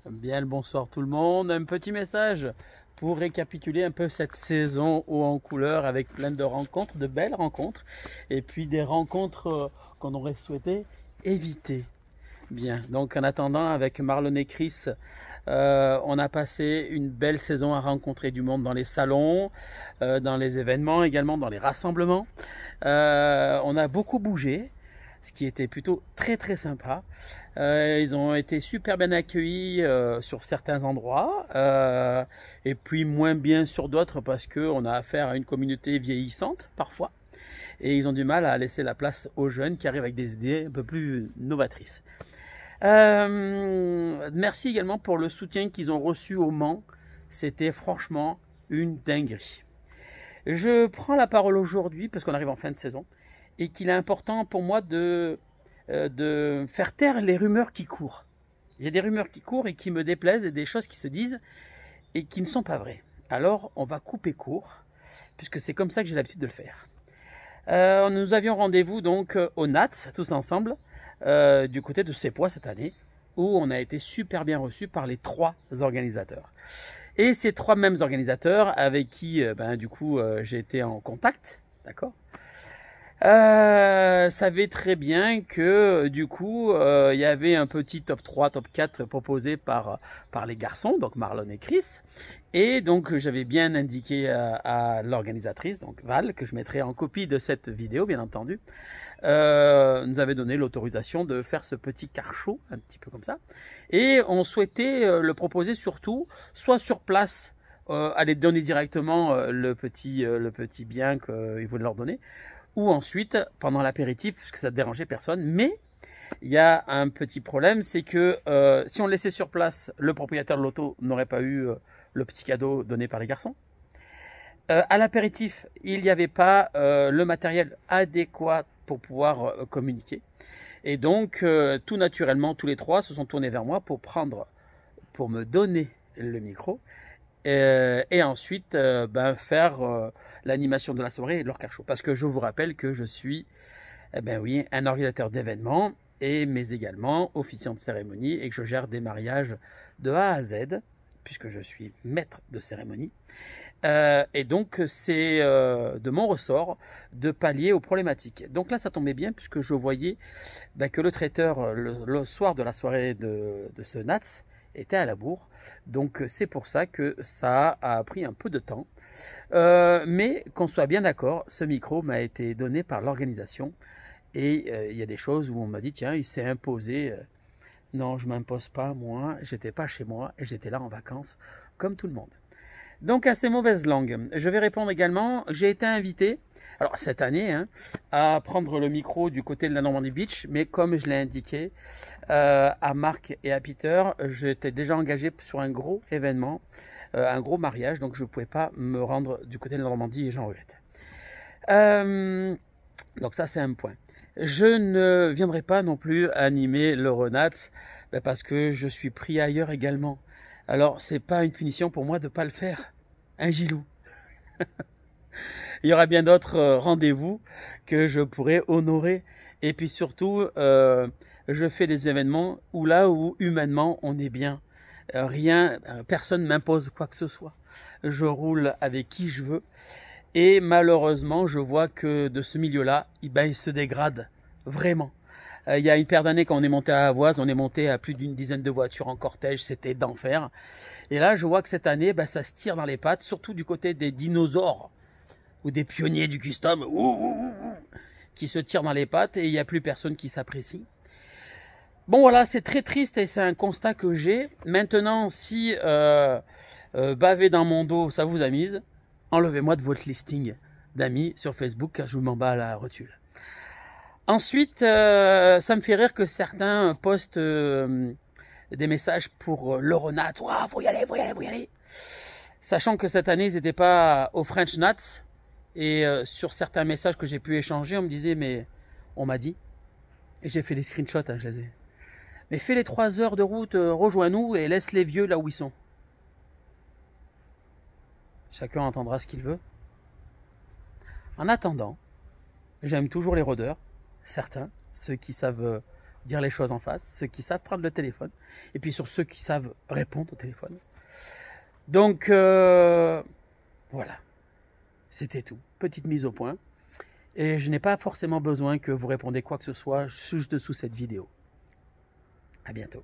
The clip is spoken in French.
Bien le bonsoir tout le monde. Un petit message pour récapituler un peu cette saison haut en couleur avec plein de rencontres, de belles rencontres, et puis des rencontres qu'on aurait souhaité éviter. Bien, donc en attendant, avec Marlon et Chris, on a passé une belle saison à rencontrer du monde dans les salons, dans les événements, également dans les rassemblements. On a beaucoup bougé, ce qui était plutôt très sympa. Ils ont été super bien accueillis sur certains endroits, et puis moins bien sur d'autres parce qu'on a affaire à une communauté vieillissante parfois. Et ils ont du mal à laisser la place aux jeunes qui arrivent avec des idées un peu plus novatrices. Merci également pour le soutien qu'ils ont reçu au Mans. C'était franchement une dinguerie. Je prends la parole aujourd'hui parce qu'on arrive en fin de saison et qu'il est important pour moi de faire taire les rumeurs qui courent. Il y a des rumeurs qui courent et qui me déplaisent et des choses qui se disent et qui ne sont pas vraies. Alors on va couper court puisque c'est comme ça que j'ai l'habitude de le faire. Nous avions rendez-vous donc au Nats tous ensemble du côté de Sépois cette année où on a été super bien reçus par les 3 organisateurs. Et ces 3 mêmes organisateurs avec qui du coup j'ai été en contact, d'accord, savaient très bien que du coup il y avait un petit top 3, top 4 proposé par les garçons, donc Marlon et Chris. Et donc j'avais bien indiqué à l'organisatrice, donc Val, que je mettrai en copie de cette vidéo bien entendu, nous avait donné l'autorisation de faire ce petit car show, un petit peu comme ça. Et on souhaitait le proposer surtout, soit sur place, aller donner directement le petit bien qu'ils voulaient leur donner, ou ensuite pendant l'apéritif, parce que ça ne dérangeait personne. Mais il y a un petit problème, c'est que si on le laissait sur place, le propriétaire de l'auto n'aurait pas eu le petit cadeau donné par les garçons. À l'apéritif, il n'y avait pas le matériel adéquat pour pouvoir communiquer. Et donc, tout naturellement, tous les 3 se sont tournés vers moi pour me donner le micro. Et ensuite faire l'animation de la soirée et de leur car show. Parce que je vous rappelle que je suis un organisateur d'événements, mais également officiant de cérémonie et que je gère des mariages de A à Z, puisque je suis maître de cérémonie. Et donc c'est de mon ressort de pallier aux problématiques. Donc là ça tombait bien puisque je voyais que le traiteur le soir de la soirée de ce Nats était à la bourre. Donc c'est pour ça que ça a pris un peu de temps. Mais qu'on soit bien d'accord, ce micro m'a été donné par l'organisation. Et il y a des choses où on m'a dit tiens, il s'est imposé. Non, je ne m'impose pas, moi, j'étais pas chez moi et j'étais là en vacances comme tout le monde. Donc à ces mauvaises langues, je vais répondre également. J'ai été invité, alors cette année, à prendre le micro du côté de la Normandie Beach, mais comme je l'ai indiqué à Marc et à Peter, j'étais déjà engagé sur un gros événement, un gros mariage, donc je ne pouvais pas me rendre du côté de la Normandie et j'en regrette. Donc ça c'est un point. Je ne viendrai pas non plus animer l'Euronats parce que je suis pris ailleurs également. Alors, c'est pas une punition pour moi de ne pas le faire. Un Gilou. Il y aura bien d'autres rendez-vous que je pourrai honorer. Et puis surtout, je fais des événements où humainement on est bien. Personne ne m'impose quoi que ce soit. Je roule avec qui je veux. Et malheureusement, je vois que de ce milieu-là, il se dégrade vraiment. Il y a une paire d'années, quand on est monté à Avoise, on est monté à plus d'une dizaine de voitures en cortège, c'était d'enfer. Et là, je vois que cette année, ça se tire dans les pattes, surtout du côté des dinosaures ou des pionniers du custom qui se tirent dans les pattes et il n'y a plus personne qui s'apprécie. Bon voilà, c'est très triste et c'est un constat que j'ai. Maintenant, si baver dans mon dos, ça vous amuse, enlevez-moi de votre listing d'amis sur Facebook car je vous m'en bats à la rotule. Ensuite, ça me fait rire que certains postent des messages pour l'Euronat. Wow, faut y aller, faut y aller, faut y aller. Sachant que cette année, ils n'étaient pas au French Nats. Et sur certains messages que j'ai pu échanger, on me disait, mais on m'a dit. Et j'ai fait des screenshots, je les ai. Mais fais les 3 heures de route, rejoins-nous et laisse les vieux là où ils sont. Chacun entendra ce qu'il veut. En attendant, j'aime toujours les rôdeurs. Certains, ceux qui savent dire les choses en face, ceux qui savent prendre le téléphone, et puis sur ceux qui savent répondre au téléphone. Donc, voilà. C'était tout. Petite mise au point. Et je n'ai pas forcément besoin que vous répondez quoi que ce soit juste dessous cette vidéo. À bientôt.